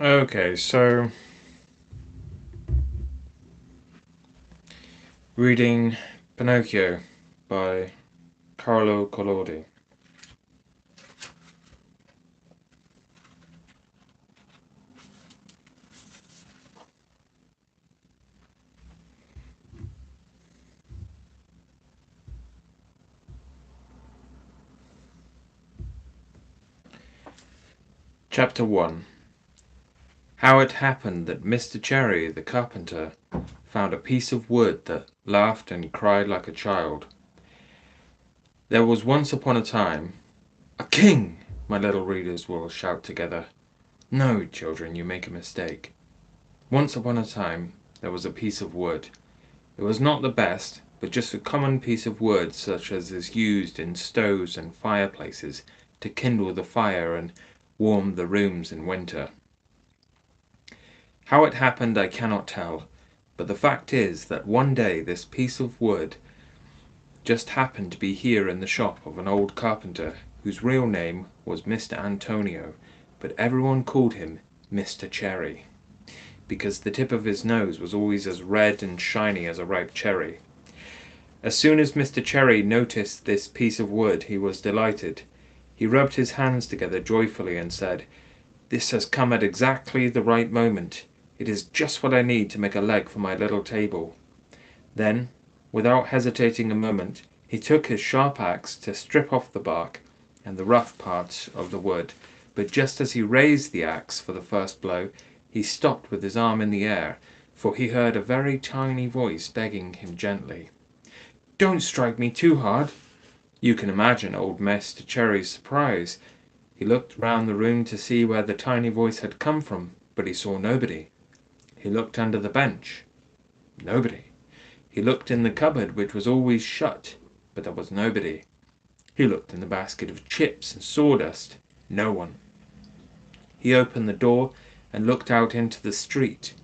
Okay, so reading Pinocchio by Carlo Collodi. Chapter 1. How it happened that Mr. Cherry, the carpenter, found a piece of wood that laughed and cried like a child. There was once upon a time a king, my little readers will shout together. No, children, you make a mistake. Once upon a time there was a piece of wood. It was not the best, but just a common piece of wood such as is used in stoves and fireplaces to kindle the fire and warm the rooms in winter. How it happened I cannot tell, but the fact is that one day this piece of wood just happened to be here in the shop of an old carpenter whose real name was Mr. Antonio, but everyone called him Mr. Cherry, because the tip of his nose was always as red and shiny as a ripe cherry. As soon as Mr. Cherry noticed this piece of wood he was delighted. He rubbed his hands together joyfully and said, "This has come at exactly the right moment. It is just what I need to make a leg for my little table." Then, without hesitating a moment, he took his sharp axe to strip off the bark and the rough parts of the wood, but just as he raised the axe for the first blow, he stopped with his arm in the air, for he heard a very tiny voice begging him gently, "Don't strike me too hard." You can imagine old Mr. Cherry's surprise. He looked round the room to see where the tiny voice had come from, but he saw nobody. He looked under the bench. Nobody. He looked in the cupboard, which was always shut, but there was nobody. He looked in the basket of chips and sawdust. No one. He opened the door and looked out into the street.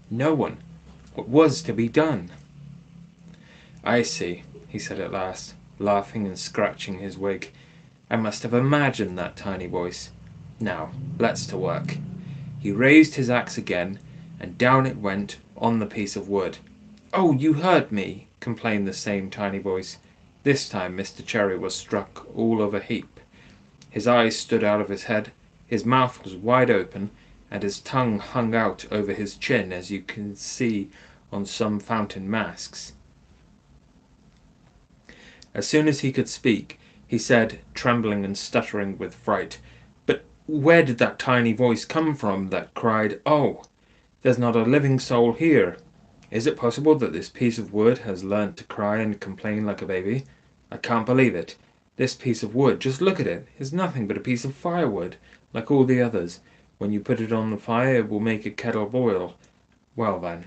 No one. What was to be done? "I see," he said at last, laughing and scratching his wig. "I must have imagined that tiny voice. Now, let's to work." He raised his axe again, and down it went on the piece of wood. "Oh, you hurt me!" complained the same tiny voice. This time Mr. Cherry was struck all of a heap. His eyes stood out of his head, his mouth was wide open, and his tongue hung out over his chin, as you can see on some fountain masks. As soon as he could speak, he said, trembling and stuttering with fright, "But where did that tiny voice come from that cried, 'Oh'? There's not a living soul here. Is it possible that this piece of wood has learnt to cry and complain like a baby? I can't believe it. This piece of wood, just look at it, is nothing but a piece of firewood, like all the others. When you put it on the fire it will make a kettle boil. Well then,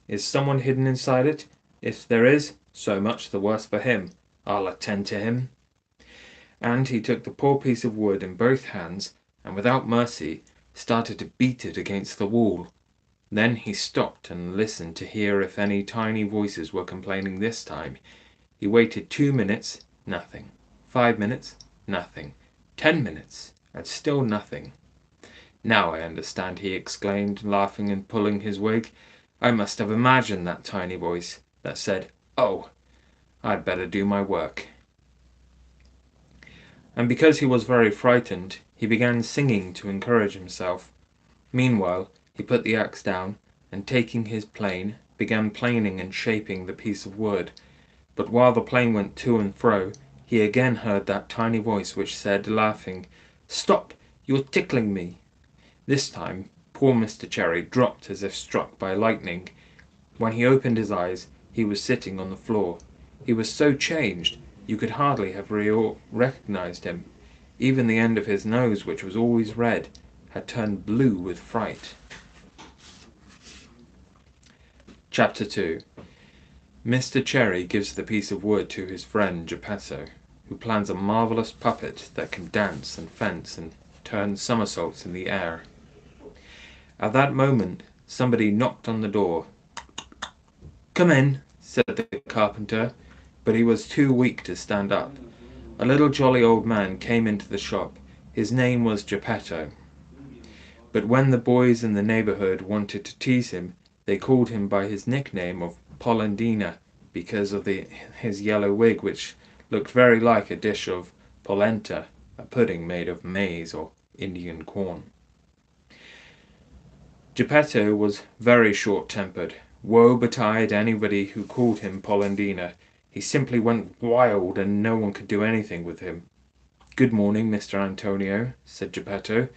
is someone hidden inside it? If there is, so much the worse for him. I'll attend to him." And he took the poor piece of wood in both hands, and without mercy started to beat it against the wall. Then he stopped and listened to hear if any tiny voices were complaining this time. He waited 2 minutes, nothing. 5 minutes, nothing. 10 minutes, and still nothing. "Now I understand," he exclaimed, laughing and pulling his wig. "I must have imagined that tiny voice that said, 'Oh!' I'd better do my work." And because he was very frightened, he began singing to encourage himself. Meanwhile he put the axe down, and taking his plane, began planing and shaping the piece of wood. But while the plane went to and fro, he again heard that tiny voice which said, laughing, "Stop! You're tickling me." This time poor Mr. Cherry dropped as if struck by lightning. When he opened his eyes he was sitting on the floor. He was so changed you could hardly have recognized him. Even the end of his nose, which was always red, had turned blue with fright. Chapter 2. Mr. Cherry gives the piece of wood to his friend Geppetto, who plans a marvelous puppet that can dance and fence and turn somersaults in the air. At that moment somebody knocked on the door. "Come in," said the carpenter, but he was too weak to stand up. A little jolly old man came into the shop. His name was Geppetto. But when the boys in the neighborhood wanted to tease him, they called him by his nickname of Polendina, because of his yellow wig, which looked very like a dish of polenta, a pudding made of maize or Indian corn. Geppetto was very short-tempered. Woe betide anybody who called him Polendina. He simply went wild, and no one could do anything with him. "Good morning, Mr. Antonio," said Geppetto.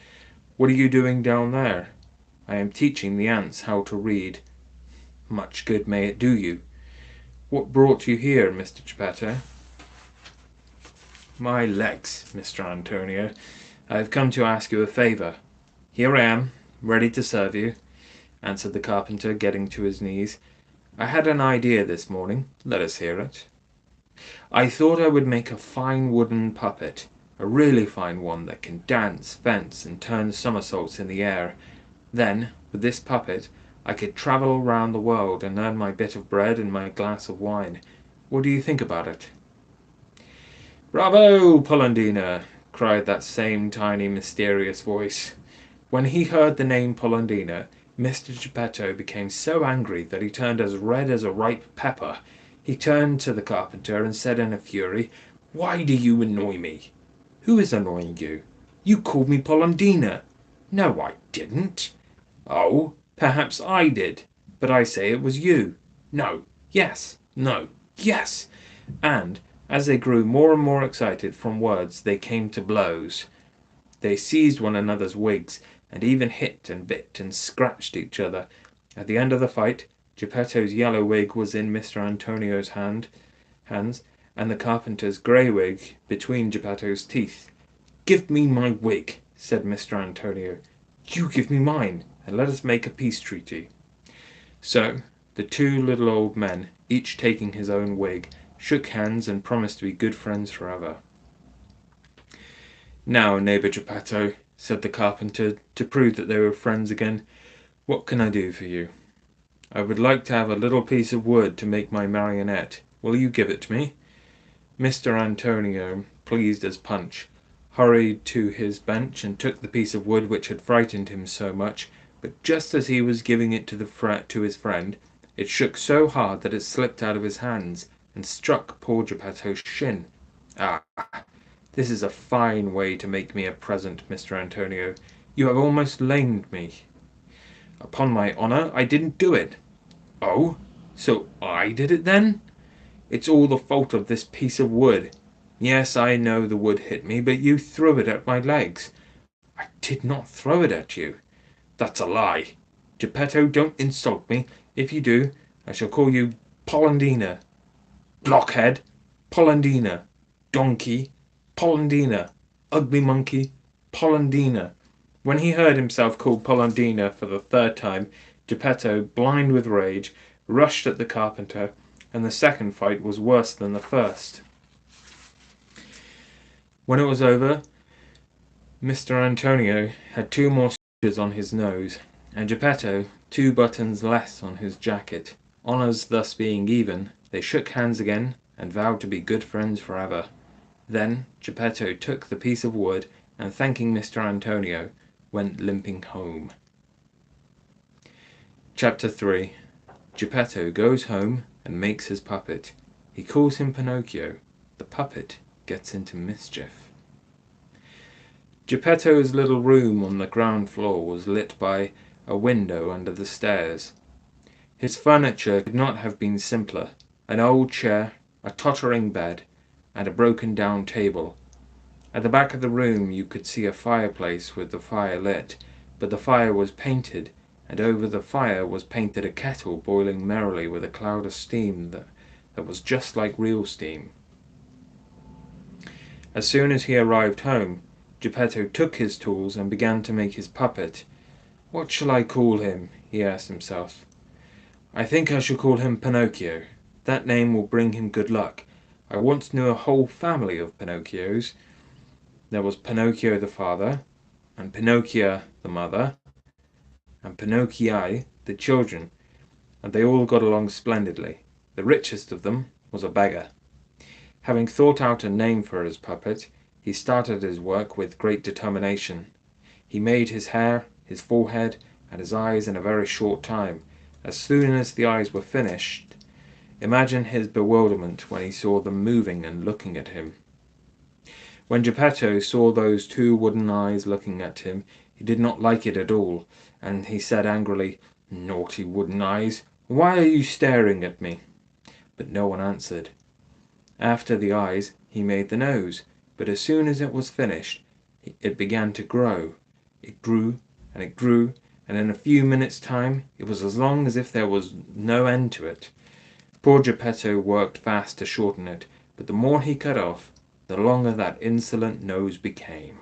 "What are you doing down there?" "I am teaching the ants how to read." "Much good may it do you. What brought you here, Mr. Geppetto?" "My legs, Mr. Antonio. I have come to ask you a favor." "Here I am, ready to serve you," answered the carpenter, getting to his knees. "I had an idea this morning. Let us hear it." "I thought I would make a fine wooden puppet, a really fine one that can dance, fence, and turn somersaults in the air. Then, with this puppet, I could travel round the world and earn my bit of bread and my glass of wine. What do you think about it?" "Bravo, Polendina!" cried that same tiny mysterious voice. When he heard the name Polendina, Mr. Geppetto became so angry that he turned as red as a ripe pepper. He turned to the carpenter and said in a fury, "Why do you annoy me?" "Who is annoying you?" "You called me Polendina." "No, I didn't." "Oh, perhaps I did, but I say it was you." "No, yes, no, yes." And as they grew more and more excited from words, they came to blows. They seized one another's wigs, and even hit and bit and scratched each other. At the end of the fight, Geppetto's yellow wig was in Mr. Antonio's hands, and the carpenter's grey wig between Geppetto's teeth. "Give me my wig," said Mr. Antonio. "You give me mine, and let us make a peace treaty." So the two little old men, each taking his own wig, shook hands and promised to be good friends forever. "Now, neighbor Geppetto," said the carpenter, to prove that they were friends again, "what can I do for you?" "I would like to have a little piece of wood to make my marionette. Will you give it to me?" Mr. Antonio, pleased as Punch, hurried to his bench and took the piece of wood which had frightened him so much, but just as he was giving it to his friend, it shook so hard that it slipped out of his hands and struck poor Geppetto's shin. "Ah, this is a fine way to make me a present, Mr. Antonio. You have almost lamed me." "Upon my honor, I didn't do it." "Oh, so I did it then?" "It's all the fault of this piece of wood." "Yes, I know the wood hit me, but you threw it at my legs." "I did not throw it at you." "That's a lie." "Geppetto, don't insult me. If you do, I shall call you Polendina." "Blockhead!" "Polendina." "Donkey!" "Polendina." "Ugly monkey!" "Polendina." When he heard himself called Polendina for the third time, Geppetto, blind with rage, rushed at the carpenter, and the second fight was worse than the first. When it was over, Mr. Antonio had 2 more stitches on his nose, and Geppetto 2 buttons less on his jacket. Honours thus being even, they shook hands again and vowed to be good friends forever. Then Geppetto took the piece of wood, and thanking Mr. Antonio, went limping home. Chapter 3. Geppetto goes home and makes his puppet. He calls him Pinocchio. The puppet gets into mischief. Geppetto's little room on the ground floor was lit by a window under the stairs. His furniture could not have been simpler. An old chair, a tottering bed, and a broken-down table. At the back of the room you could see a fireplace with the fire lit, but the fire was painted, and over the fire was painted a kettle boiling merrily with a cloud of steam that was just like real steam. As soon as he arrived home, Geppetto took his tools and began to make his puppet. "What shall I call him?" he asked himself. "I think I shall call him Pinocchio. That name will bring him good luck. I once knew a whole family of Pinocchios. There was Pinocchio the father, and Pinocchia the mother, and Pinocchii the children, and they all got along splendidly. The richest of them was a beggar." Having thought out a name for his puppet, he started his work with great determination. He made his hair, his forehead, and his eyes in a very short time. As soon as the eyes were finished, imagine his bewilderment when he saw them moving and looking at him. When Geppetto saw those two wooden eyes looking at him, he did not like it at all, and he said angrily, "Naughty wooden eyes, why are you staring at me?" But no one answered. After the eyes, he made the nose, but as soon as it was finished, it began to grow. It grew, and it grew, and in a few minutes' time it was as long as if there was no end to it. Poor Geppetto worked fast to shorten it, but the more he cut off, the longer that insolent nose became.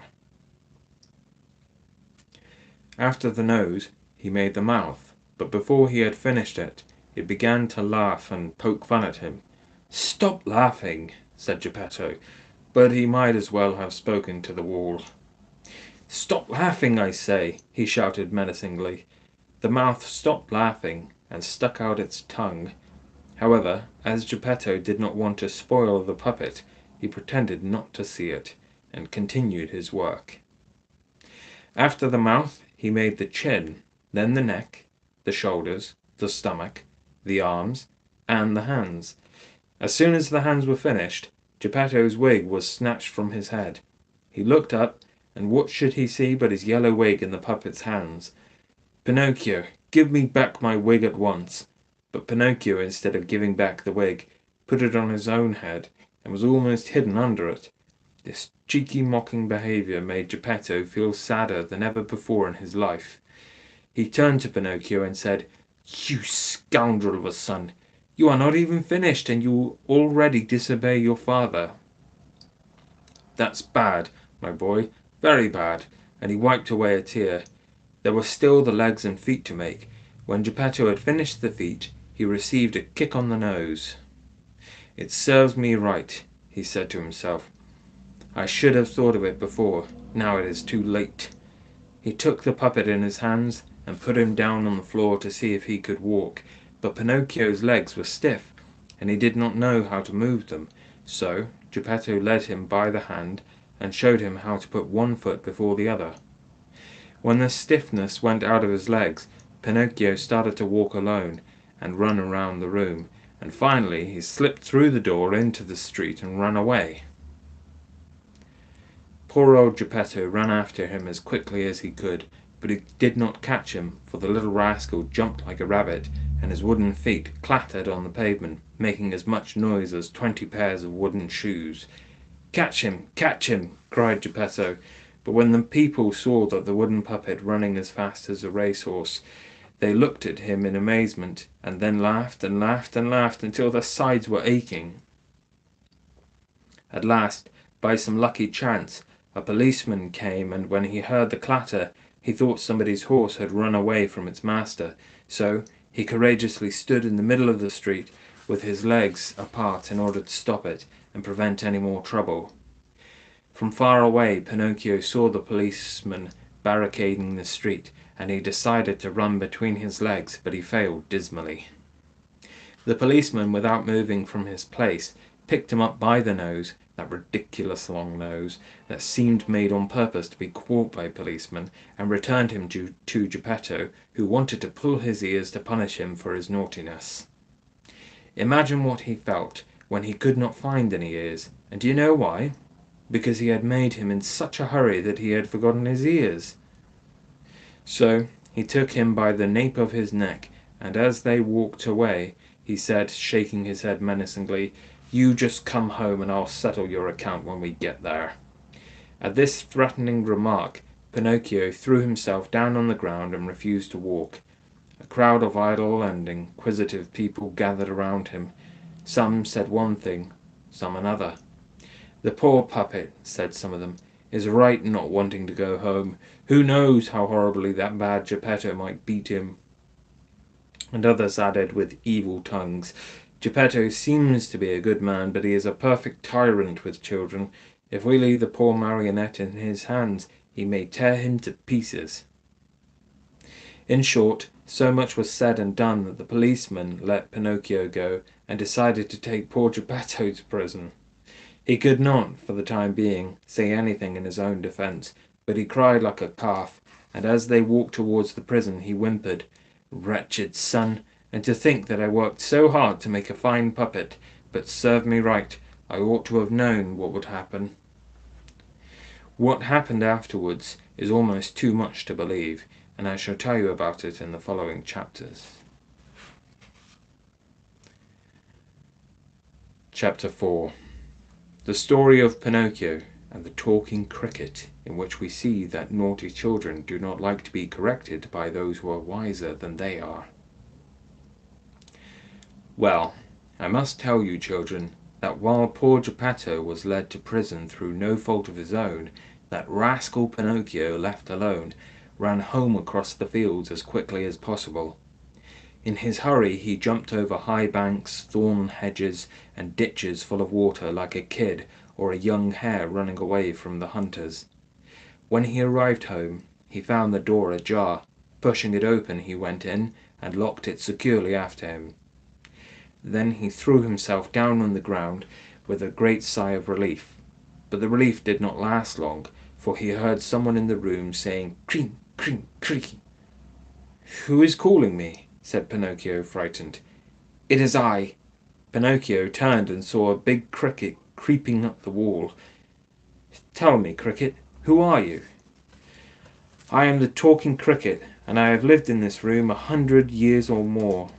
After the nose, he made the mouth, but before he had finished it, it began to laugh and poke fun at him. "Stop laughing," said Geppetto, but he might as well have spoken to the wall. "Stop laughing, I say," he shouted menacingly. The mouth stopped laughing and stuck out its tongue. However, as Geppetto did not want to spoil the puppet, he pretended not to see it, and continued his work. After the mouth, he made the chin, then the neck, the shoulders, the stomach, the arms, and the hands. As soon as the hands were finished, Geppetto's wig was snatched from his head. He looked up, and what should he see but his yellow wig in the puppet's hands. "Pinocchio, give me back my wig at once." But Pinocchio, instead of giving back the wig, put it on his own head, and was almost hidden under it. This cheeky mocking behaviour made Geppetto feel sadder than ever before in his life. He turned to Pinocchio and said, "You scoundrel of a son! You are not even finished, and you already disobey your father. That's bad, my boy, very bad," and he wiped away a tear. There were still the legs and feet to make. When Geppetto had finished the feet, he received a kick on the nose. "It serves me right," he said to himself. "I should have thought of it before. Now it is too late." He took the puppet in his hands and put him down on the floor to see if he could walk, but Pinocchio's legs were stiff, and he did not know how to move them. So Geppetto led him by the hand and showed him how to put one foot before the other. When the stiffness went out of his legs, Pinocchio started to walk alone and run around the room, and finally he slipped through the door into the street and ran away. Poor old Geppetto ran after him as quickly as he could, but he did not catch him, for the little rascal jumped like a rabbit, and his wooden feet clattered on the pavement, making as much noise as 20 pairs of wooden shoes. "Catch him! Catch him!" cried Geppetto, but when the people saw that the wooden puppet running as fast as a racehorse, they looked at him in amazement, and then laughed and laughed and laughed until their sides were aching. At last, by some lucky chance, a policeman came, and when he heard the clatter, he thought somebody's horse had run away from its master, so he courageously stood in the middle of the street with his legs apart in order to stop it and prevent any more trouble. From far away, Pinocchio saw the policeman barricading the street, and he decided to run between his legs, but he failed dismally. The policeman, without moving from his place, picked him up by the nose, that ridiculous long nose that seemed made on purpose to be caught by policemen, and returned him to Geppetto, who wanted to pull his ears to punish him for his naughtiness. Imagine what he felt when he could not find any ears, and do you know why? Because he had made him in such a hurry that he had forgotten his ears. So he took him by the nape of his neck, and as they walked away, he said, shaking his head menacingly, "You just come home and I'll settle your account when we get there." At this threatening remark, Pinocchio threw himself down on the ground and refused to walk. A crowd of idle and inquisitive people gathered around him. Some said one thing, some another. "The poor puppet," said some of them, "is right in not wanting to go home. Who knows how horribly that bad Geppetto might beat him?" And others added with evil tongues, "Geppetto seems to be a good man, but he is a perfect tyrant with children. If we leave the poor marionette in his hands, he may tear him to pieces." In short, so much was said and done that the policeman let Pinocchio go and decided to take poor Geppetto to prison. He could not, for the time being, say anything in his own defence, but he cried like a calf and as they walked towards the prison he whimpered, "Wretched son, and to think that I worked so hard to make a fine puppet, but serve me right, I ought to have known what would happen." What happened afterwards is almost too much to believe, and I shall tell you about it in the following chapters. Chapter 4. The story of Pinocchio and the talking cricket, in which we see that naughty children do not like to be corrected by those who are wiser than they are. Well, I must tell you, children, that while poor Geppetto was led to prison through no fault of his own, that rascal Pinocchio, left alone, ran home across the fields as quickly as possible. In his hurry he jumped over high banks, thorn hedges, and ditches full of water like a kid or a young hare running away from the hunters. When he arrived home, he found the door ajar. Pushing it open, he went in and locked it securely after him. Then he threw himself down on the ground with a great sigh of relief. But the relief did not last long, for he heard someone in the room saying, "Creak, creak, creak." "Who is calling me?" said Pinocchio, frightened. "It is I." Pinocchio turned and saw a big cricket creeping up the wall. "Tell me, cricket, who are you?" "I am the talking cricket, and I have lived in this room 100 years or more."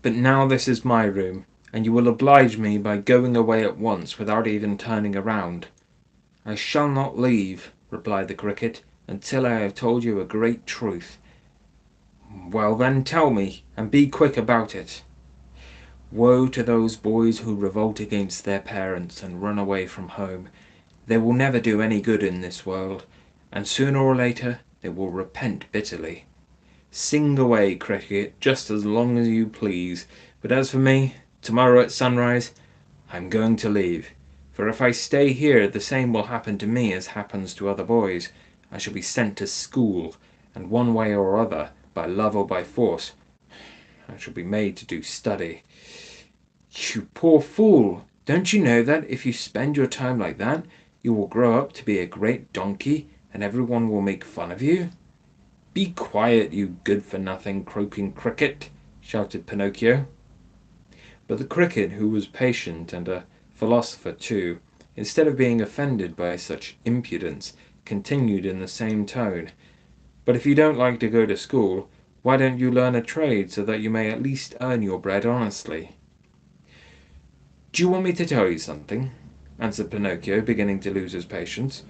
"But now this is my room, and you will oblige me by going away at once without even turning around." "I shall not leave," replied the cricket, "until I have told you a great truth." "Well then, tell me, and be quick about it." "Woe to those boys who revolt against their parents and run away from home. They will never do any good in this world, and sooner or later they will repent bitterly. Sing away, cricket, just as long as you please, but as for me, tomorrow at sunrise I am going to leave, for if I stay here the same will happen to me as happens to other boys. I shall be sent to school, and one way or other, by love or by force, I shall be made to do study." "You poor fool! Don't you know that if you spend your time like that, you will grow up to be a great donkey, and everyone will make fun of you?" "Be quiet, you good-for-nothing croaking cricket!" shouted Pinocchio. But the cricket, who was patient and a philosopher too, instead of being offended by such impudence, continued in the same tone, "But if you don't like to go to school, why don't you learn a trade so that you may at least earn your bread honestly?" "Do you want me to tell you something?" answered Pinocchio, beginning to lose his patience.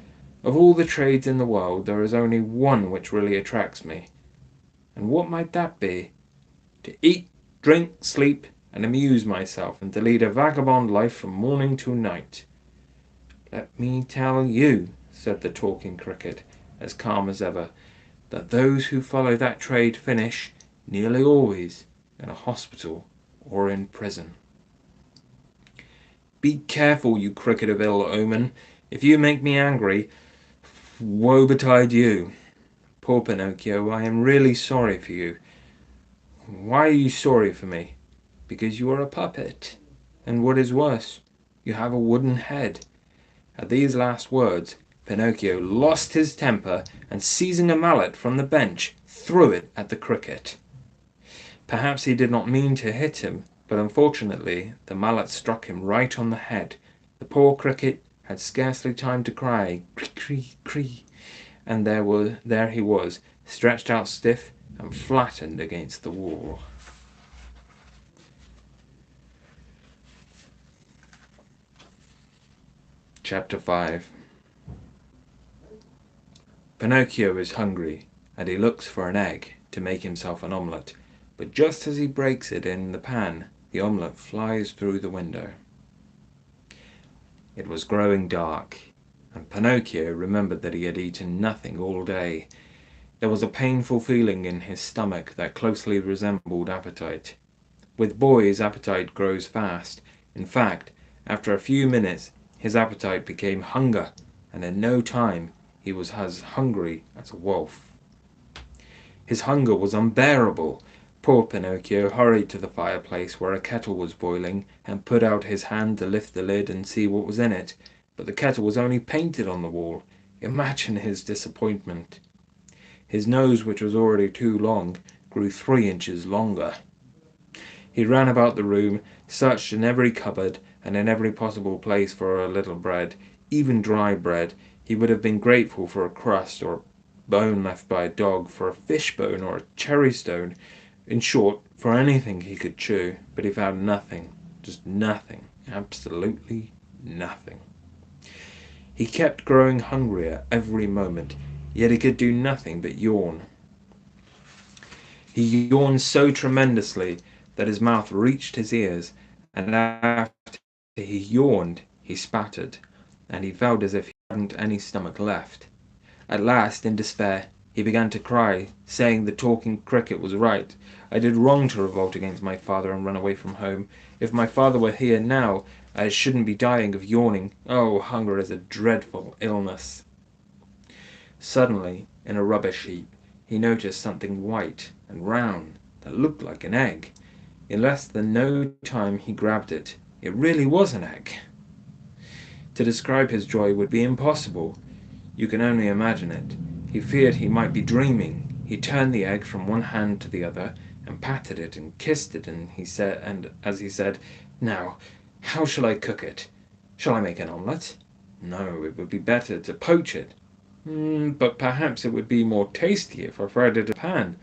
"Of all the trades in the world there is only one which really attracts me." "And what might that be?" "To eat, drink, sleep, and amuse myself, and to lead a vagabond life from morning to night." "Let me tell you," said the talking cricket, as calm as ever, "that those who follow that trade finish, nearly always, in a hospital or in prison." "Be careful, you cricket of ill omen! If you make me angry, woe betide you!" "Poor Pinocchio, I am really sorry for you." "Why are you sorry for me?" "Because you are a puppet, and what is worse, you have a wooden head." At these last words Pinocchio lost his temper, and seizing a mallet from the bench, threw it at the cricket. Perhaps he did not mean to hit him, but unfortunately the mallet struck him right on the head. The poor cricket had scarcely time to cry "Cree, cree, cree," and there he was, stretched out stiff and flattened against the wall. Chapter 5. Pinocchio is hungry, and he looks for an egg to make himself an omelette, but just as he breaks it in the pan, the omelette flies through the window. It was growing dark, and Pinocchio remembered that he had eaten nothing all day. There was a painful feeling in his stomach that closely resembled appetite. With boys, appetite grows fast. In fact, after a few minutes his appetite became hunger, and in no time he was as hungry as a wolf. His hunger was unbearable, Poor Pinocchio hurried to the fireplace where a kettle was boiling and put out his hand to lift the lid and see what was in it, but the kettle was only painted on the wall. Imagine his disappointment. His nose, which was already too long, grew 3 inches longer. He ran about the room, searched in every cupboard and in every possible place for a little bread, even dry bread. He would have been grateful for a crust or a bone left by a dog, for a fish bone or a cherry stone, in short, for anything he could chew, but he found nothing, just nothing, absolutely nothing. He kept growing hungrier every moment, yet he could do nothing but yawn. He yawned so tremendously that his mouth reached his ears, and after he yawned he spattered, and he felt as if he hadn't any stomach left. At last, in despair, he began to cry, saying the talking cricket was right. I did wrong to revolt against my father and run away from home. If my father were here now, I shouldn't be dying of yawning. Oh, hunger is a dreadful illness. Suddenly, in a rubbish heap, he noticed something white and round that looked like an egg. In less than no time he grabbed it. It really was an egg. To describe his joy would be impossible. You can only imagine it. He feared he might be dreaming. He turned the egg from one hand to the other, and patted it and kissed it, and as he said, "Now, how shall I cook it? Shall I make an omelette? No, it would be better to poach it. But perhaps it would be more tasty if I fried it in a pan.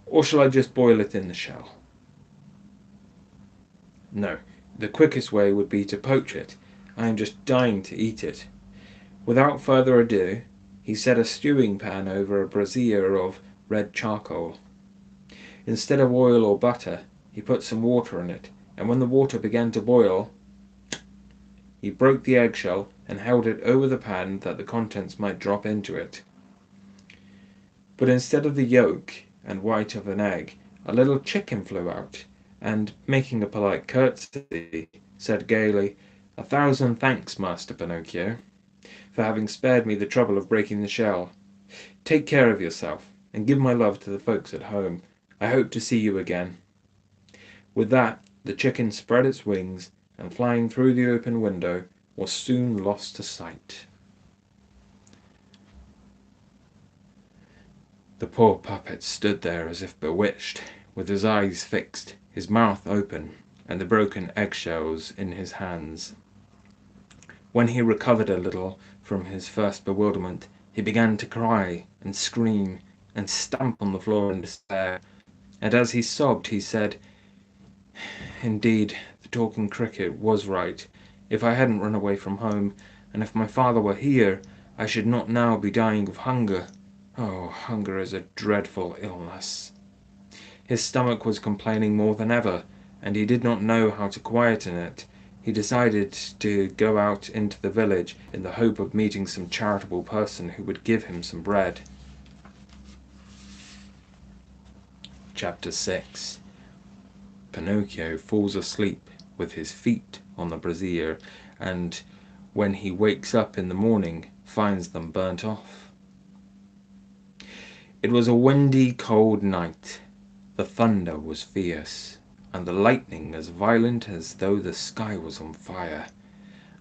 Or shall I just boil it in the shell? No, the quickest way would be to poach it. I am just dying to eat it." Without further ado, he set a stewing pan over a brazier of red charcoal. Instead of oil or butter, he put some water in it, and when the water began to boil, he broke the eggshell and held it over the pan that the contents might drop into it. But instead of the yolk and white of an egg, a little chicken flew out, and, making a polite curtsy, said gaily, "A thousand thanks, Master Pinocchio, for having spared me the trouble of breaking the shell. Take care of yourself, and give my love to the folks at home. I hope to see you again." With that, the chicken spread its wings, and flying through the open window, was soon lost to sight. The poor puppet stood there as if bewitched, with his eyes fixed, his mouth open, and the broken eggshells in his hands. When he recovered a little from his first bewilderment, he began to cry and scream and stamp on the floor in despair, and as he sobbed he said, "Indeed, the talking cricket was right. If I hadn't run away from home, and if my father were here, I should not now be dying of hunger. Oh, hunger is a dreadful illness." His stomach was complaining more than ever, and he did not know how to quieten it. He decided to go out into the village in the hope of meeting some charitable person who would give him some bread. Chapter 6. Pinocchio falls asleep with his feet on the brazier, and when he wakes up in the morning, finds them burnt off. It was a windy, cold night. The thunder was fierce, and the lightning as violent as though the sky was on fire.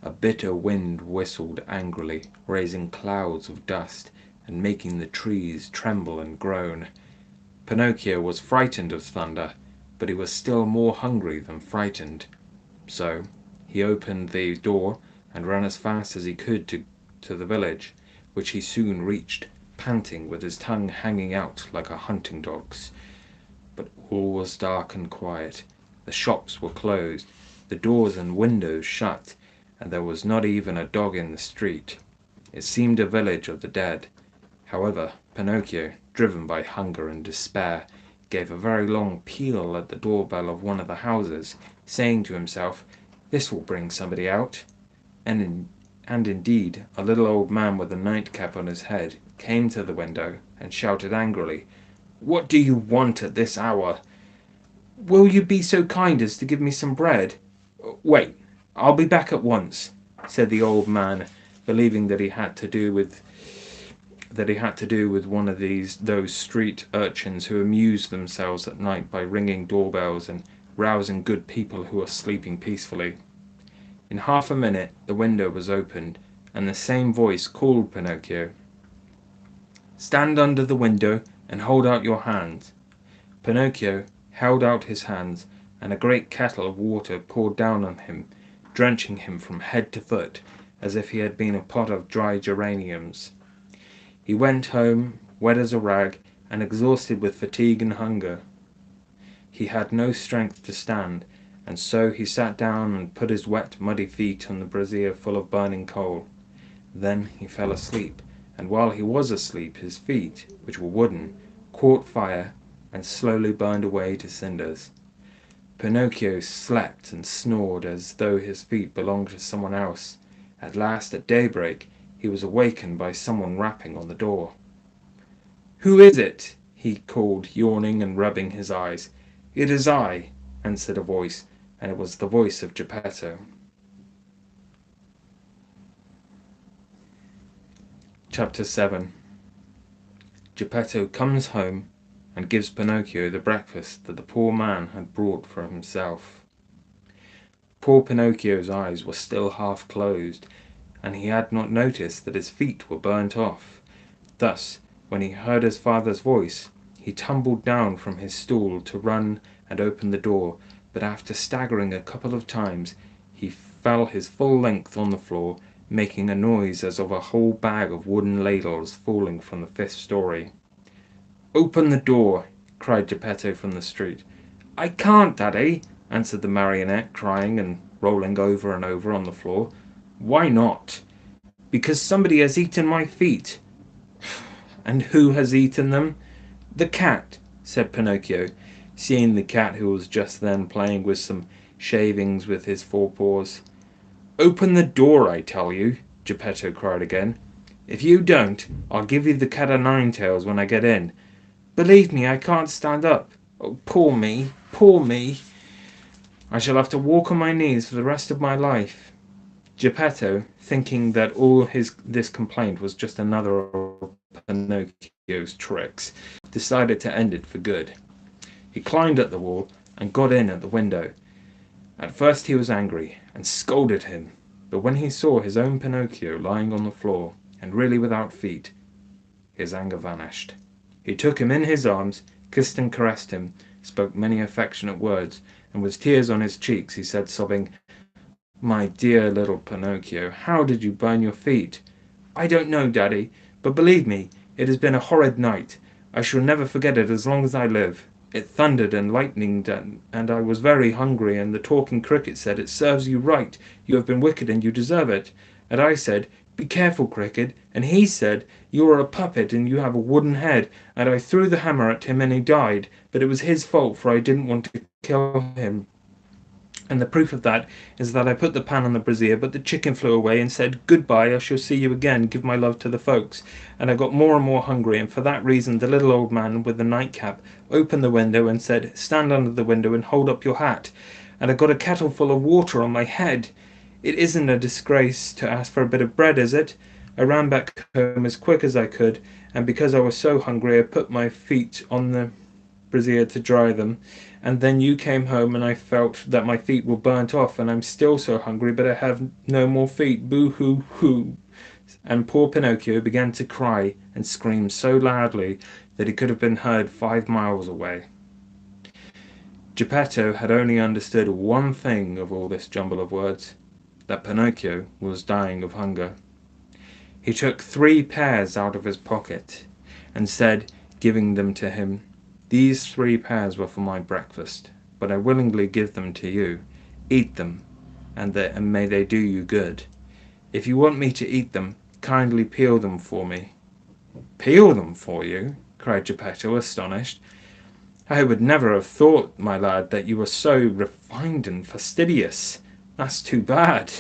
A bitter wind whistled angrily, raising clouds of dust, and making the trees tremble and groan. Pinocchio was frightened of thunder, but he was still more hungry than frightened. So he opened the door and ran as fast as he could to the village, which he soon reached, panting, with his tongue hanging out like a hunting dog's. But all was dark and quiet. The shops were closed, the doors and windows shut, and there was not even a dog in the street. It seemed a village of the dead. However, Pinocchio, driven by hunger and despair, gave a very long peal at the doorbell of one of the houses, saying to himself, "This will bring somebody out." And indeed, a little old man with a nightcap on his head came to the window and shouted angrily, "What do you want at this hour? Will you be so kind as to give me some bread?" "Wait, I'll be back at once," said the old man, believing that he had to do with that he had to do with one of those street urchins who amuse themselves at night by ringing doorbells and rousing good people who are sleeping peacefully. In half a minute the window was opened, and the same voice called Pinocchio. "Stand under the window and hold out your hands." Pinocchio held out his hands, and a great kettle of water poured down on him, drenching him from head to foot, as if he had been a pot of dry geraniums. He went home, wet as a rag, and exhausted with fatigue and hunger. He had no strength to stand, and so he sat down and put his wet, muddy feet on the brazier full of burning coal. Then he fell asleep, and while he was asleep his feet, which were wooden, caught fire and slowly burned away to cinders. Pinocchio slept and snored as though his feet belonged to someone else. At last, at daybreak, he was awakened by someone rapping on the door. "Who is it?" he called, yawning and rubbing his eyes. "It is I," answered a voice, and it was the voice of Geppetto. Chapter 7. Geppetto comes home and gives Pinocchio the breakfast that the poor man had brought for himself. Poor Pinocchio's eyes were still half closed, and he had not noticed that his feet were burnt off. Thus, when he heard his father's voice, he tumbled down from his stool to run and open the door, but after staggering a couple of times, he fell his full length on the floor, making a noise as of a whole bag of wooden ladles falling from the 5th story. "Open the door!" cried Geppetto from the street. "I can't, Daddy," answered the marionette, crying and rolling over and over on the floor. "Why not?" "Because somebody has eaten my feet." "And who has eaten them?" "The cat," said Pinocchio, seeing the cat, who was just then playing with some shavings with his forepaws. "Open the door, I tell you," Geppetto cried again. "If you don't, I'll give you the cat o' nine tails when I get in. Believe me, I can't stand up. Oh, poor me, poor me. I shall have to walk on my knees for the rest of my life." Geppetto, thinking that all this complaint was just another of Pinocchio's tricks, decided to end it for good. He climbed up the wall and got in at the window. At first he was angry and scolded him, but when he saw his own Pinocchio lying on the floor and really without feet, his anger vanished. He took him in his arms, kissed and caressed him, spoke many affectionate words, and with tears on his cheeks he said, sobbing, "My dear little Pinocchio, how did you burn your feet?" "I don't know, Daddy, but believe me, it has been a horrid night. I shall never forget it as long as I live. It thundered and lightened, and I was very hungry, and the talking cricket said, 'It serves you right, you have been wicked and you deserve it.' And I said, 'Be careful, cricket,' and he said, 'You are a puppet and you have a wooden head,' and I threw the hammer at him and he died, but it was his fault, for I didn't want to kill him. And the proof of that is that I put the pan on the brazier, but the chicken flew away and said, 'Goodbye, I shall see you again, give my love to the folks.' And I got more and more hungry, and for that reason the little old man with the nightcap opened the window and said, 'Stand under the window and hold up your hat.' And I got a kettle full of water on my head. It isn't a disgrace to ask for a bit of bread, is it? I ran back home as quick as I could, and because I was so hungry I put my feet on the brazier to dry them, and then you came home and I felt that my feet were burnt off, and I'm still so hungry, but I have no more feet. Boo-hoo-hoo." And poor Pinocchio began to cry and scream so loudly that he could have been heard 5 miles away. Geppetto had only understood one thing of all this jumble of words, that Pinocchio was dying of hunger. He took 3 pears out of his pocket and said, giving them to him, "These 3 pears were for my breakfast, but I willingly give them to you. Eat them, and may they do you good. If you want me to eat them, kindly peel them for me." "Peel them for you?" cried Geppetto, astonished. "I would never have thought, my lad, that you were so refined and fastidious. That's too bad.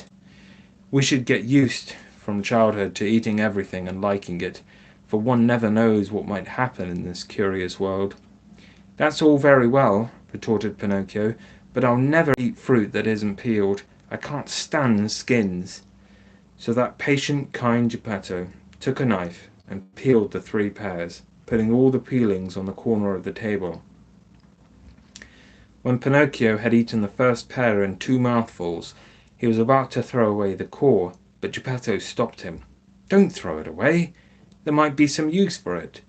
We should get used from childhood to eating everything and liking it, for one never knows what might happen in this curious world." "That's all very well," retorted Pinocchio, "but I'll never eat fruit that isn't peeled. I can't stand skins." So that patient, kind Geppetto took a knife and peeled the 3 pears, putting all the peelings on the corner of the table. When Pinocchio had eaten the first pear in 2 mouthfuls, he was about to throw away the core, but Geppetto stopped him. "Don't throw it away. There might be some use for it."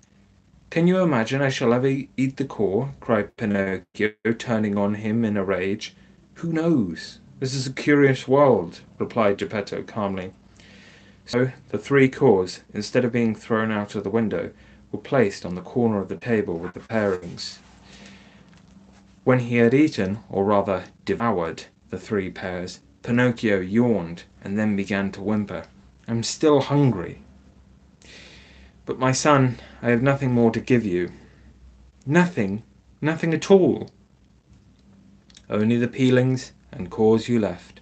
"Can you imagine I shall ever eat the core?" cried Pinocchio, turning on him in a rage. "Who knows? This is a curious world," replied Geppetto calmly. So the 3 cores, instead of being thrown out of the window, were placed on the corner of the table with the parings. When he had eaten, or rather devoured, the 3 pears, Pinocchio yawned and then began to whimper. "I'm still hungry." "But, my son, I have nothing more to give you." "Nothing? Nothing at all?" "Only the peelings and cores you left."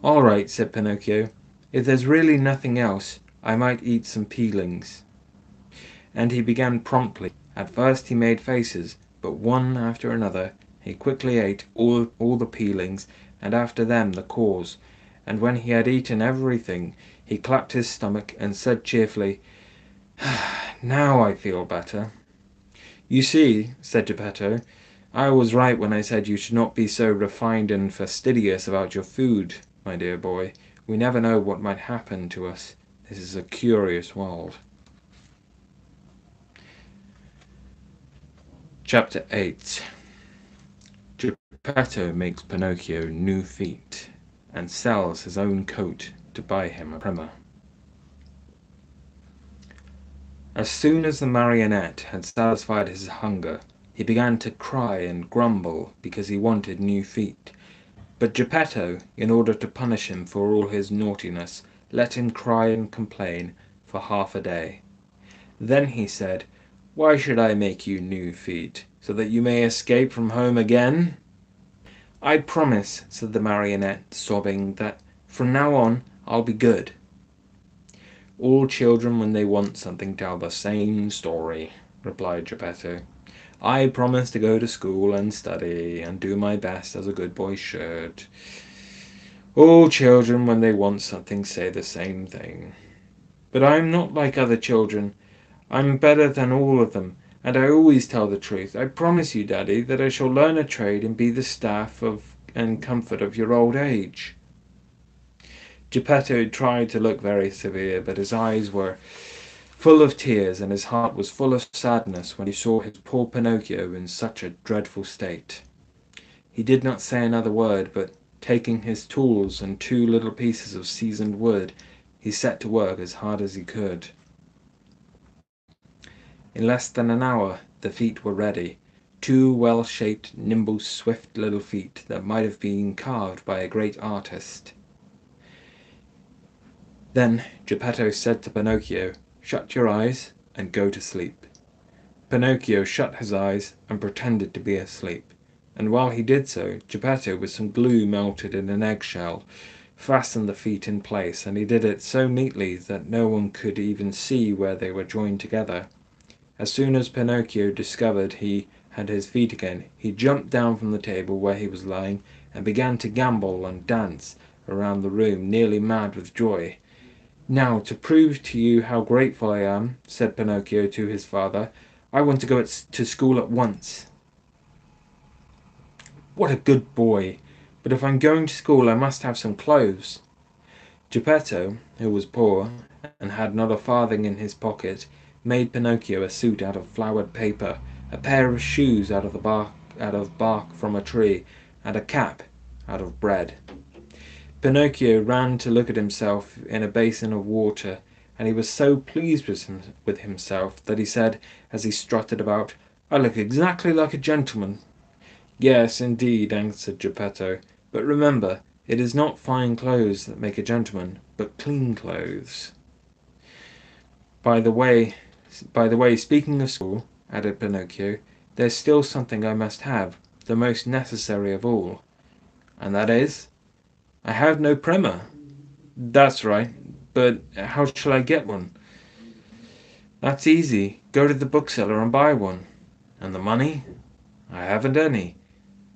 "All right," said Pinocchio. "If there's really nothing else, I might eat some peelings." And he began promptly. At first he made faces, but one after another he quickly ate all the peelings, and after them the cores. And when he had eaten everything, he clapped his stomach and said cheerfully, "Now I feel better." "You see," said Geppetto, "I was right when I said you should not be so refined and fastidious about your food, my dear boy. We never know what might happen to us. This is a curious world." Chapter 8. Geppetto makes Pinocchio new feet, and sells his own coat to buy him a primer. As soon as the marionette had satisfied his hunger, he began to cry and grumble because he wanted new feet. But Geppetto, in order to punish him for all his naughtiness, let him cry and complain for half a day. Then he said, "Why should I make you new feet? So that you may escape from home again?" "I promise," said the marionette, sobbing, "that from now on I'll be good." "All children, when they want something, tell the same story," replied Geppetto. "I promise to go to school and study, and do my best as a good boy should. All children, when they want something, say the same thing. But I'm not like other children. I'm better than all of them, and I always tell the truth. I promise you, Daddy, that I shall learn a trade and be the staff and comfort of your old age." Geppetto tried to look very severe, but his eyes were full of tears, and his heart was full of sadness when he saw his poor Pinocchio in such a dreadful state. He did not say another word, but taking his tools and 2 little pieces of seasoned wood, he set to work as hard as he could. In less than an hour the feet were ready, 2 well-shaped, nimble, swift little feet that might have been carved by a great artist. Then Geppetto said to Pinocchio, "Shut your eyes and go to sleep." Pinocchio shut his eyes and pretended to be asleep, and while he did so, Geppetto, with some glue melted in an eggshell, fastened the feet in place, and he did it so neatly that no one could even see where they were joined together. As soon as Pinocchio discovered he had his feet again, he jumped down from the table where he was lying and began to gambol and dance around the room, nearly mad with joy. "Now, to prove to you how grateful I am," said Pinocchio to his father, "I want to go to school at once." "What a good boy! But if I'm going to school I must have some clothes." Geppetto, who was poor and had not a farthing in his pocket, made Pinocchio a suit out of flowered paper, a pair of shoes out of bark from a tree, and a cap out of bread. Pinocchio ran to look at himself in a basin of water, and he was so pleased with himself that he said, as he strutted about, "I look exactly like a gentleman." "Yes, indeed," answered Geppetto, "but remember, it is not fine clothes that make a gentleman, but clean clothes." By the way, speaking of school," added Pinocchio, "there's still something I must have, the most necessary of all." "And that is?" "I have no primer." "That's right, but how shall I get one?" "That's easy. Go to the bookseller and buy one." "And the money?" "I haven't any."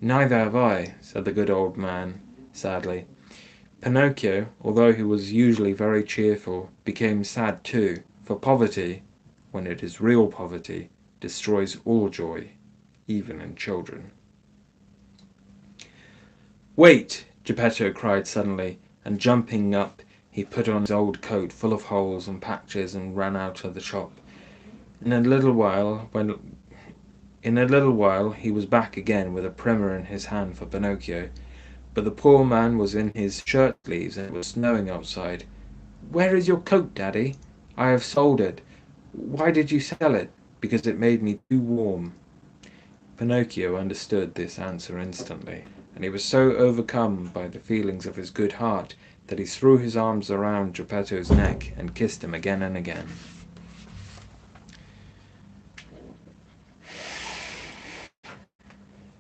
"Neither have I," said the good old man sadly. Pinocchio, although he was usually very cheerful, became sad too. For poverty, when it is real poverty, destroys all joy, even in children. "Wait!" Geppetto cried suddenly, and jumping up he put on his old coat full of holes and patches and ran out of the shop. In a little while he was back again with a primer in his hand for Pinocchio, but the poor man was in his shirt sleeves and it was snowing outside. "Where is your coat, Daddy? I have sold it. Why did you sell it?" "Because it made me too warm." Pinocchio understood this answer instantly, and he was so overcome by the feelings of his good heart that he threw his arms around Geppetto's neck and kissed him again and again.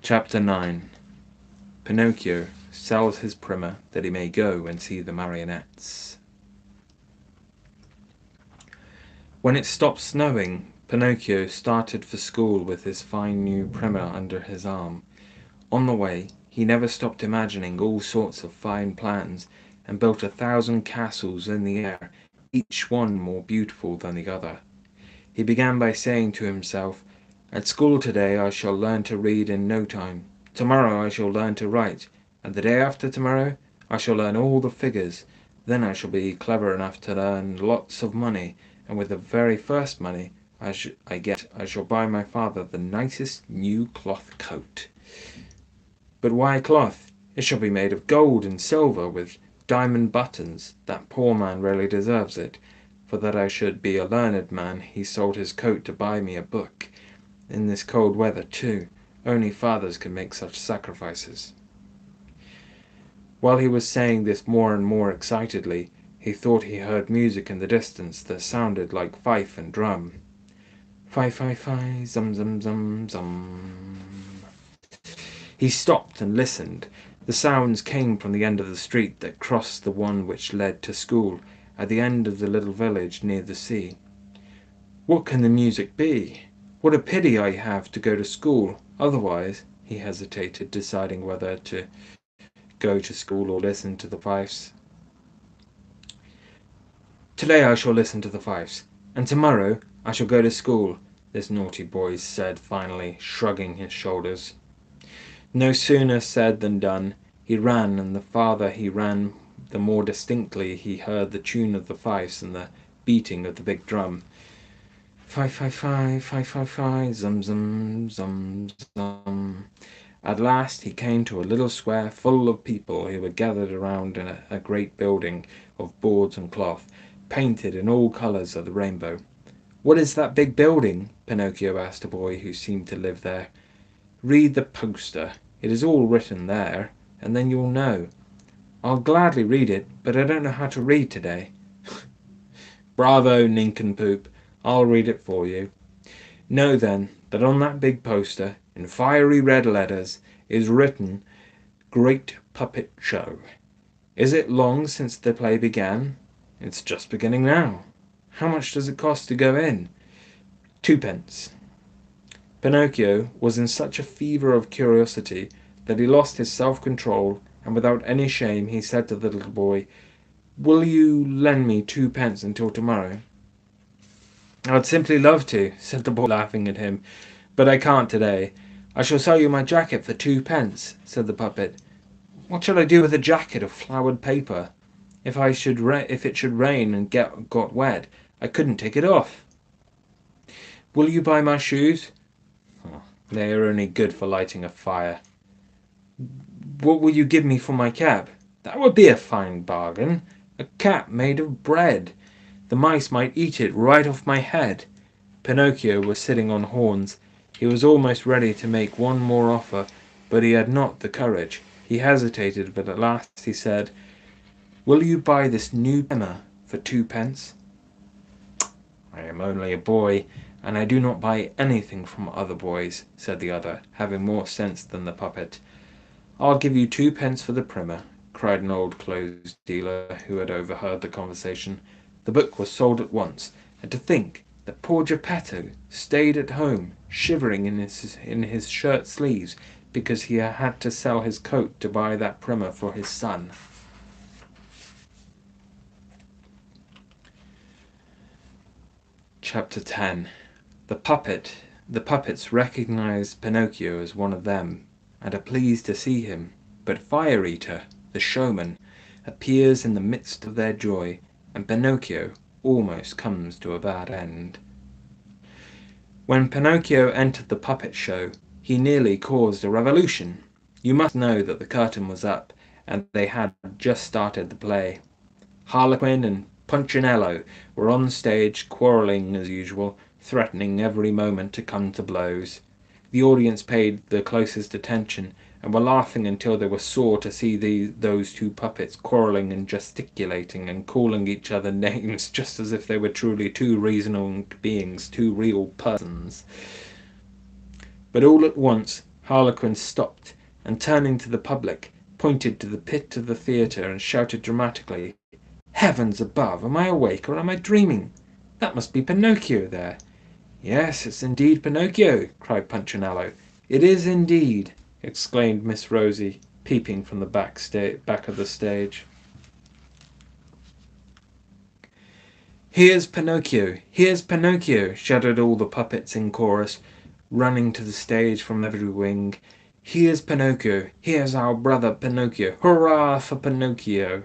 Chapter 9. Pinocchio sells his primer that he may go and see the marionettes. When it stopped snowing, Pinocchio started for school with his fine new primer under his arm. On the way, he never stopped imagining all sorts of fine plans, and built 1,000 castles in the air, each one more beautiful than the other. He began by saying to himself, "At school today I shall learn to read in no time. Tomorrow I shall learn to write, and the day after tomorrow I shall learn all the figures. Then I shall be clever enough to earn lots of money, and with the very first money I get I shall buy my father the nicest new cloth coat. But why cloth? It shall be made of gold and silver, with diamond buttons. That poor man really deserves it. For that I should be a learned man, he sold his coat to buy me a book. In this cold weather, too. Only fathers can make such sacrifices." While he was saying this more and more excitedly, he thought he heard music in the distance that sounded like fife and drum. "Fi, fi, fi, zum, zum, zum, zum." He stopped and listened. The sounds came from the end of the street that crossed the one which led to school, at the end of the little village near the sea. "What can the music be? What a pity I have to go to school. Otherwise," he hesitated, deciding whether to go to school or listen to the fifes. "Today I shall listen to the fifes, and tomorrow I shall go to school," this naughty boy said finally, shrugging his shoulders. No sooner said than done. He ran, and the farther he ran the more distinctly he heard the tune of the fifes and the beating of the big drum. "Fi, fi, fi, fi, fi, fi, zum, zum, zum, zum." At last he came to a little square full of people who were gathered around in a great building of boards and cloth, painted in all colours of the rainbow. "What is that big building?" Pinocchio asked a boy who seemed to live there. "Read the poster. It is all written there, and then you'll know." "I'll gladly read it, but I don't know how to read today." "Bravo, nincompoop! I'll read it for you. Know then that on that big poster, in fiery red letters, is written, 'Great Puppet Show.' Is it long since the play began? It's just beginning now. How much does it cost to go in? 2 pence." Pinocchio was in such a fever of curiosity that he lost his self-control, and without any shame he said to the little boy, "Will you lend me 2 pence until tomorrow?" "I'd simply love to," said the boy, laughing at him, "but I can't today." "I shall sell you my jacket for 2 pence," said the puppet. "What shall I do with a jacket of flowered paper? If it should rain and got wet, I couldn't take it off." "Will you buy my shoes?" "Oh, they are only good for lighting a fire." "What will you give me for my cap?" "That would be a fine bargain. A cap made of bread. The mice might eat it right off my head." Pinocchio was sitting on horns. He was almost ready to make one more offer, but he had not the courage. He hesitated, but at last he said, "Will you buy this new primer for 2 pence?" "I am only a boy, and I do not buy anything from other boys," said the other, having more sense than the puppet. "I'll give you 2 pence for the primer," cried an old clothes dealer who had overheard the conversation. The book was sold at once, and to think that poor Geppetto stayed at home, shivering in his shirt sleeves, because he had to sell his coat to buy that primer for his son. Chapter 10. The puppets recognize Pinocchio as one of them, and are pleased to see him, but Fire Eater, the showman, appears in the midst of their joy, and Pinocchio almost comes to a bad end. When Pinocchio entered the puppet show, he nearly caused a revolution. You must know that the curtain was up, and they had just started the play. Harlequin and Punchinello were on stage, quarrelling as usual, threatening every moment to come to blows. The audience paid the closest attention, and were laughing until they were sore to see those two puppets quarrelling and gesticulating and calling each other names, just as if they were truly two reasonable beings, two real persons. But all at once Harlequin stopped, and turning to the public, pointed to the pit of the theatre and shouted dramatically, "Heavens above! Am I awake or am I dreaming? That must be Pinocchio there." "Yes, it's indeed Pinocchio!" cried Punchinello. "It is indeed!" exclaimed Miss Rosie, peeping from the back of the stage. "Here's Pinocchio! Here's Pinocchio!" shouted all the puppets in chorus, running to the stage from every wing. "Here's Pinocchio! Here's our brother Pinocchio! Hurrah for Pinocchio!"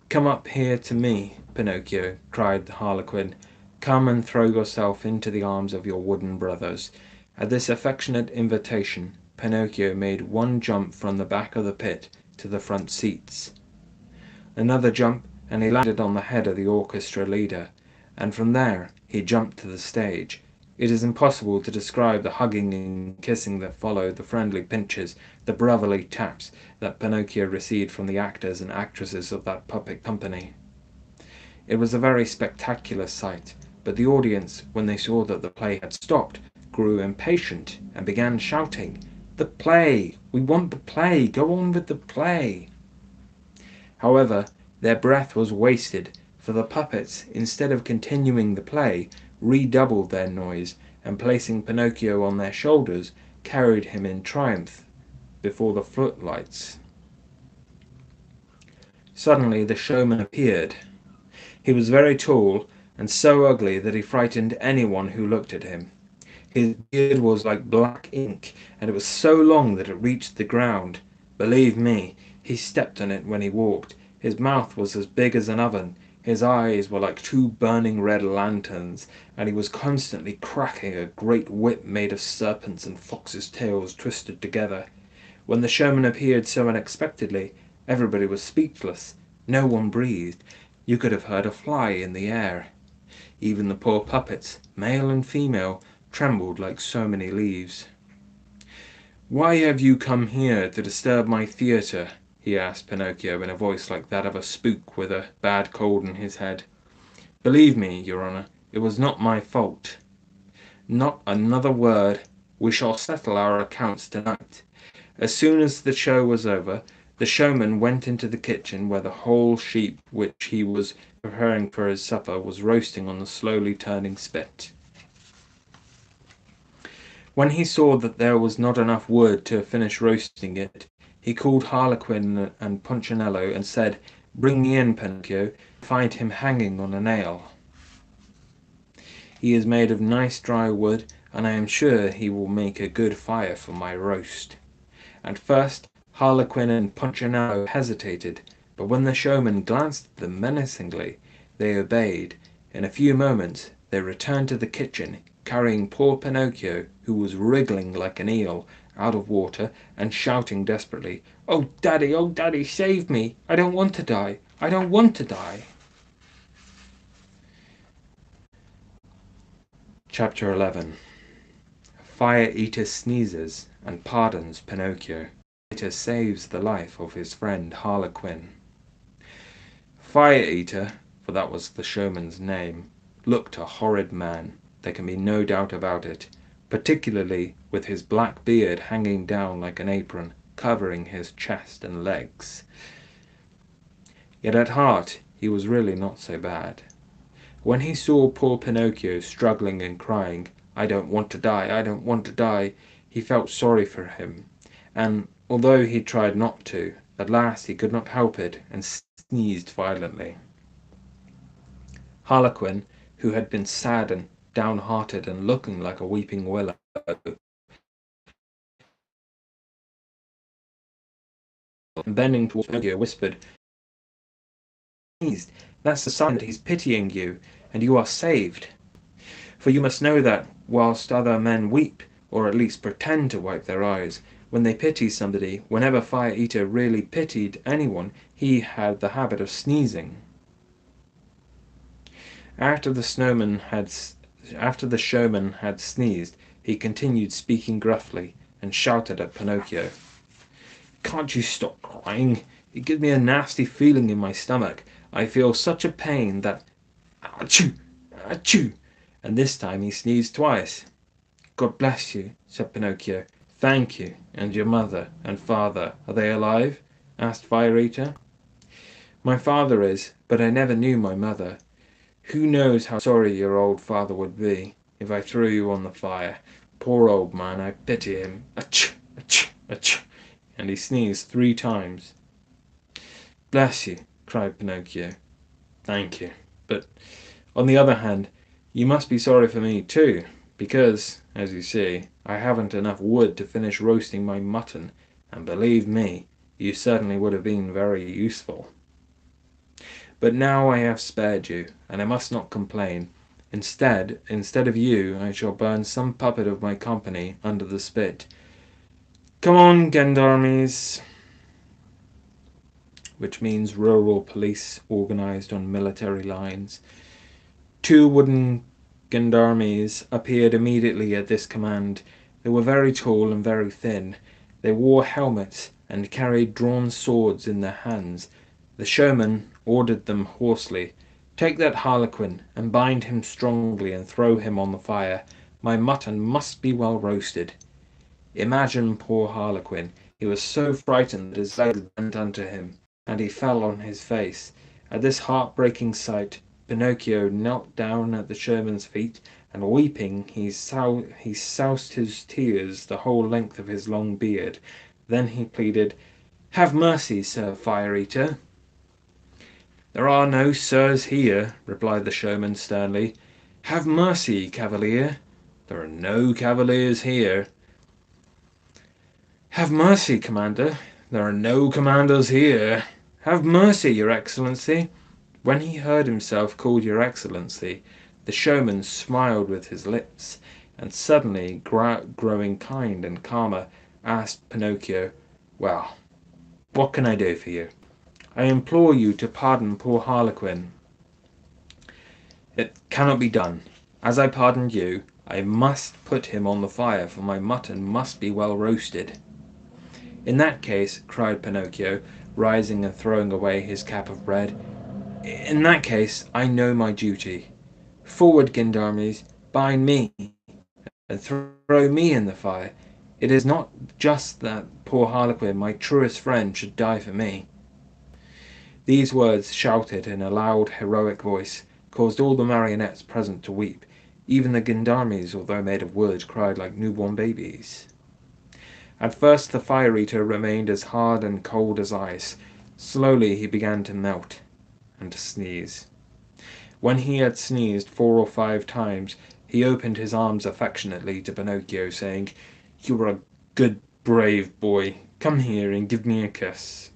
"Come up here to me, Pinocchio," cried the Harlequin. "Come and throw yourself into the arms of your wooden brothers." At this affectionate invitation, Pinocchio made one jump from the back of the pit to the front seats. Another jump, and he landed on the head of the orchestra leader, and from there he jumped to the stage. It is impossible to describe the hugging and kissing that followed, the friendly pinches, the brotherly taps that Pinocchio received from the actors and actresses of that puppet company. It was a very spectacular sight, but the audience, when they saw that the play had stopped, grew impatient and began shouting, "The play! We want the play! Go on with the play!" However, their breath was wasted, for the puppets, instead of continuing the play, redoubled their noise, and placing Pinocchio on their shoulders, carried him in triumph before the footlights. Suddenly the showman appeared. He was very tall, and so ugly that he frightened anyone who looked at him. His beard was like black ink, and it was so long that it reached the ground. Believe me, he stepped on it when he walked. His mouth was as big as an oven. His eyes were like two burning red lanterns, and he was constantly cracking a great whip made of serpents' and foxes' tails twisted together. When the showman appeared so unexpectedly, everybody was speechless. No one breathed. You could have heard a fly in the air. Even the poor puppets, male and female, trembled like so many leaves. "Why have you come here to disturb my theatre?" he asked Pinocchio in a voice like that of a spook with a bad cold in his head. "Believe me, your honor, it was not my fault." "Not another word. We shall settle our accounts tonight." As soon as the show was over, the showman went into the kitchen where the whole sheep which he was preparing for his supper was roasting on the slowly turning spit. When he saw that there was not enough wood to finish roasting it, he called Harlequin and Punchinello and said, "Bring me in Pinocchio, find him hanging on a nail. He is made of nice dry wood, and I am sure he will make a good fire for my roast." At first Harlequin and Punchinello hesitated, but when the showman glanced at them menacingly, they obeyed. In a few moments they returned to the kitchen, carrying poor Pinocchio, who was wriggling like an eel, out of water, and shouting desperately, oh, Daddy, save me! I don't want to die! I don't want to die!" Chapter 11. Fire Eater sneezes and pardons Pinocchio. Eater saves the life of his friend Harlequin. Fire Eater, for that was the showman's name, looked a horrid man. There can be no doubt about it, particularly with his black beard hanging down like an apron, covering his chest and legs. Yet at heart he was really not so bad. When he saw poor Pinocchio struggling and crying, "I don't want to die, I don't want to die," he felt sorry for him, and although he tried not to, at last he could not help it and sneezed violently. Harlequin, who had been sad and downhearted and looking like a weeping willow. And bending towards Pinocchio, whispered, "That's the sign that he's pitying you, and you are saved. For you must know that, whilst other men weep, or at least pretend to wipe their eyes, when they pity somebody, whenever Fire Eater really pitied anyone, he had the habit of sneezing." After the showman had sneezed, he continued speaking gruffly, and shouted at Pinocchio, "Can't you stop crying? It gives me a nasty feeling in my stomach. I feel such a pain that... Achoo! Achoo!" And this time he sneezed twice. "God bless you," said Pinocchio. "Thank you. And your mother and father, are they alive?" asked Fire Eater. "My father is, but I never knew my mother. Who knows how sorry your old father would be if I threw you on the fire? Poor old man, I pity him. Achoo! Achoo! Achoo!" And he sneezed 3 times. "Bless you," cried Pinocchio. "Thank you. But, on the other hand, you must be sorry for me too, because, as you see, I haven't enough wood to finish roasting my mutton, and believe me, you certainly would have been very useful. But now I have spared you, and I must not complain. Instead of you, I shall burn some puppet of my company under the spit. Come on, gendarmes," which means rural police organized on military lines. 2 wooden gendarmes appeared immediately at this command. They were very tall and very thin. They wore helmets and carried drawn swords in their hands. The showman ordered them hoarsely, "Take that harlequin and bind him strongly and throw him on the fire. My mutton must be well roasted." Imagine poor harlequin. He was so frightened that his legs bent under him, and he fell on his face. At this heartbreaking sight, Pinocchio knelt down at the showman's feet, and weeping, he soused his tears the whole length of his long beard. Then he pleaded, "Have mercy, Sir Fire Eater." "There are no sirs here," replied the showman sternly. "Have mercy, cavalier." "There are no cavaliers here." "Have mercy, commander." "There are no commanders here." "Have mercy, your excellency." When he heard himself called your excellency, the showman smiled with his lips, and suddenly growing kind and calmer, asked Pinocchio, "Well, what can I do for you?" "I implore you to pardon poor harlequin." "It cannot be done. As I pardoned you, I must put him on the fire, for my mutton must be well roasted." "In that case," cried Pinocchio, rising and throwing away his cap of bread, "in that case I know my duty. Forward, gendarmes, bind me, and throw me in the fire. It is not just that poor harlequin, my truest friend, should die for me." These words, shouted in a loud, heroic voice, caused all the marionettes present to weep. Even the gendarmes, although made of wood, cried like newborn babies. At first the Fire Eater remained as hard and cold as ice. Slowly he began to melt and to sneeze. When he had sneezed 4 or 5 times, he opened his arms affectionately to Pinocchio, saying, "You are a good, brave boy. Come here and give me a kiss."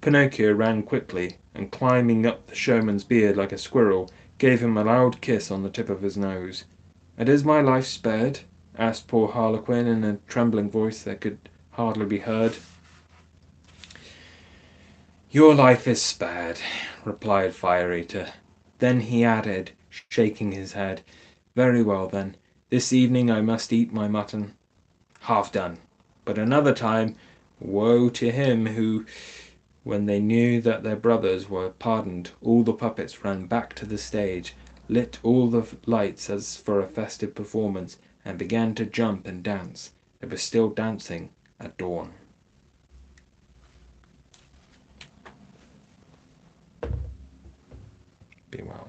Pinocchio ran quickly, and climbing up the showman's beard like a squirrel, gave him a loud kiss on the tip of his nose. "And is my life spared?" asked poor harlequin in a trembling voice that could hardly be heard. "Your life is spared," replied Fire Eater. Then he added, shaking his head, "Very well then, this evening I must eat my mutton. Half done. But another time, woe to him who..." When they knew that their brothers were pardoned, all the puppets ran back to the stage, lit all the lights as for a festive performance, and began to jump and dance. They were still dancing at dawn. Be well.